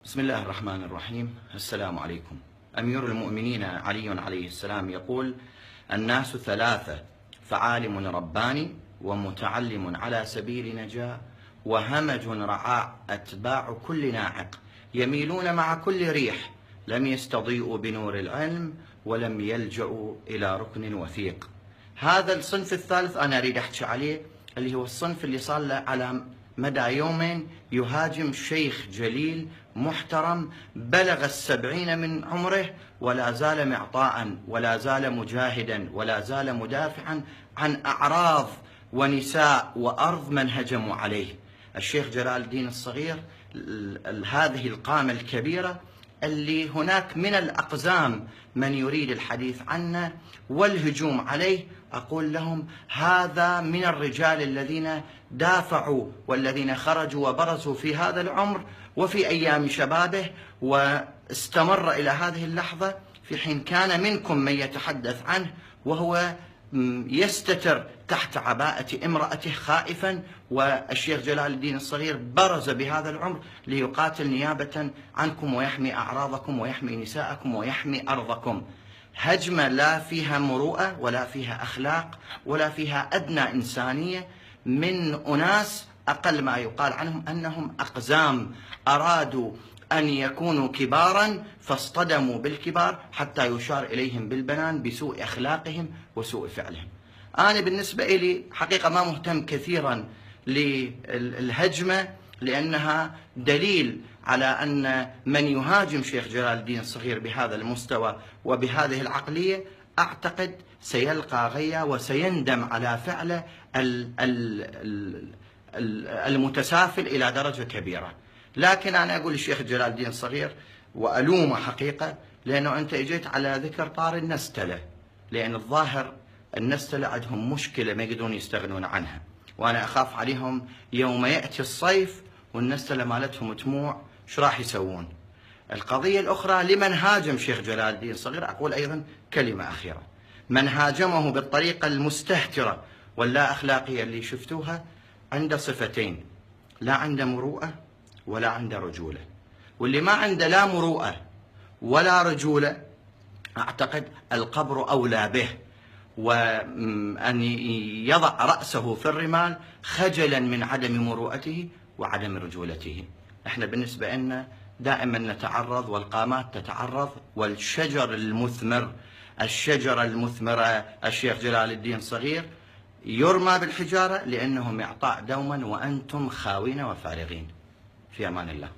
بسم الله الرحمن الرحيم. السلام عليكم. أمير المؤمنين علي عليه السلام يقول: الناس ثلاثة، فعالم رباني، ومتعلم على سبيل نجاة، وهمج رعاع أتباع كل ناعق، يميلون مع كل ريح، لم يستضيئوا بنور العلم، ولم يلجأوا إلى ركن وثيق. هذا الصنف الثالث أنا أريد أحكي عليه، اللي هو الصنف اللي صار له على مدى يومين يهاجم شيخ جليل محترم بلغ 70 من عمره، ولا زال معطاء، ولا زال مجاهدا، ولا زال مدافعا عن أعراض ونساء وأرض من هجموا عليه. الشيخ جلال الدين الصغير، هذه القامة الكبيرة اللي هناك من الأقزام من يريد الحديث عنه والهجوم عليه، أقول لهم: هذا من الرجال الذين دافعوا والذين خرجوا وبرزوا في هذا العمر وفي أيام شبابه، واستمر إلى هذه اللحظة، في حين كان منكم من يتحدث عنه وهو يستتر تحت عباءة امرأته خائفا، والشيخ جلال الدين الصغير برز بهذا العمر ليقاتل نيابة عنكم ويحمي أعراضكم ويحمي نساءكم ويحمي أرضكم. هجمة لا فيها مروءة ولا فيها أخلاق ولا فيها أدنى إنسانية من أناس أقل ما يقال عنهم أنهم أقزام أرادوا أن يكونوا كبارا فاصطدموا بالكبار حتى يشار إليهم بالبنان بسوء أخلاقهم وسوء فعلهم. أنا بالنسبة لي حقيقة ما مهتم كثيرا للهجمة، لأنها دليل على أن من يهاجم شيخ جلال الدين الصغير بهذا المستوى وبهذه العقلية أعتقد سيلقى غيا وسيندم على فعله المتسافل إلى درجة كبيرة. لكن أنا أقول للشيخ جلال الدين الصغير وألومه حقيقة، لأنه أنت إجيت على ذكر طار النستلة، لأن الظاهر النستلة عندهم مشكلة ما يقدرون يستغنون عنها، وأنا أخاف عليهم يوم يأتي الصيف والنستلة مالتهم تموع، شو راح يسوون؟ القضية الأخرى، لمن هاجم شيخ جلال الدين الصغير أقول أيضا كلمة أخيرة: من هاجمه بالطريقة المستهترة واللا أخلاقية اللي شفتوها عنده صفتين: لا عنده مروءة ولا عنده رجولة. واللي ما عنده لا مروءة ولا رجولة أعتقد القبر أولى به، وأن يضع رأسه في الرمال خجلا من عدم مروءته وعدم رجولته. احنا بالنسبة لنا دائما نتعرض والقامات تتعرض، والشجر المثمر، الشجرة المثمرة الشيخ جلال الدين صغير يرمى بالحجارة لأنه معطاء دوما وأنتم خاوين وفارغين. في أمان الله.